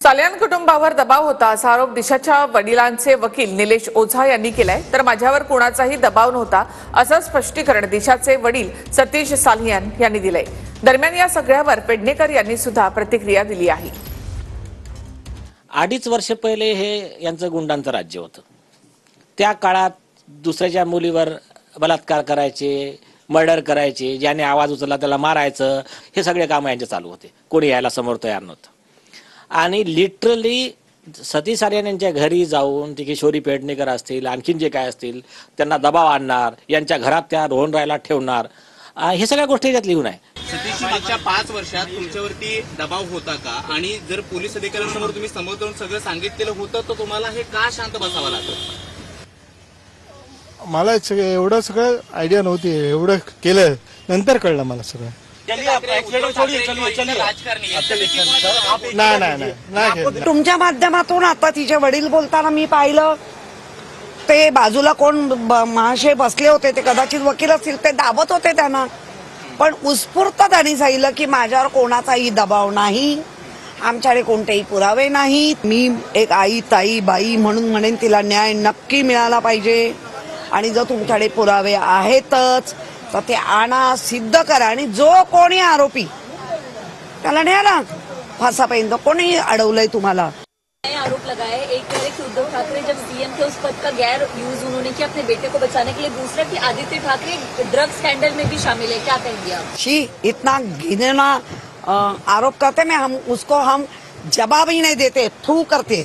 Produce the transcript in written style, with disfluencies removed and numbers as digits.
सालियान कुटुंबावर दबाव होता असा आरोप दिशाच्या वडिलांचे वकील निलेश ओझा यांनी केलाय। तर माझ्यावर कोणाचाही दबाव नव्हता असं स्पष्टीकरण दिशाचे वडील सतीश सालियान यांनी दिलंय। दरम्यान या सगळ्यावर पेडणेकर यांनी सुद्धा प्रतिक्रिया दिली आहे। 2.5 वर्ष पहिले हे यांचं गुंडांचं राज्य होतं। त्या काळात दुसऱ्याच्या मुलीवर बलात्कार करायचे, मर्डर करायचे, ज्याने आवाज उचलला त्याला मारायचं, हे सगळे काम यांचे चालू होते। कोणी यायला समोर तयार नव्हतं। आणि लिटरली सतीश सालियान यांच्या घरी जाऊन ती किशोरी पेडणेकर असतील, आणखीन जे काय असतील, त्यांना दबाव आणणार, यांच्या घरात त्या रोहन राहायला ठेवणार, हे सगळ्या गोष्टी यात लिहून आहे। सतीश, मागच्या 5 वर्षात तुमच्यावरती दबाव होता का? आणि जर पोलीस अधिकाऱ्यांसमोर तुम्ही समोर जाऊन सगळं सांगितलेलं होतं तर तुम्हाला हे का शांत बसावं लागलं? मला एवढं सगळं आयडिया नव्हती। एवढं केलं नंतर कळलं मला सगळं। नाही तुमच्या माध्यमातून आता तिचे वडील बोलताना मी पाहिलं, ते बाजूला कोण महाशय बसले होते, ते कदाचित वकील असतील, ते दाबत होते त्यांना। पण उत्स्फूर्त त्यांनी सांगितलं की माझ्यावर कोणाचाही दबाव नाही, आमच्याकडे कोणतेही पुरावे नाहीत। मी एक आई, ताई, बाई म्हणून म्हणेन तिला न्याय नक्की मिळाला पाहिजे, आणि जर तुमच्याकडे पुरावे आहेतच तर ते आणा, सिद्ध करा, आणि जो कोणी आरोपी त्याला न्या ना फासापर्यंत। कोणी अडवलंय तुम्हाला? आरोप लगाए, एक कह रहे कि उद्धव ठाकरे जब सीएम थे उस पद का गैर यूज उन्होंने किया अपने बेटे को बचाने के लिए। दूसरा कि आदित्य ठाकरे ड्रग स्कैंडल में भी शामिल है, क्या कहेंगे आप? शी, इतना घिनौना आरोप करते, हम उसको जवाब ही नहीं देते, थू करते।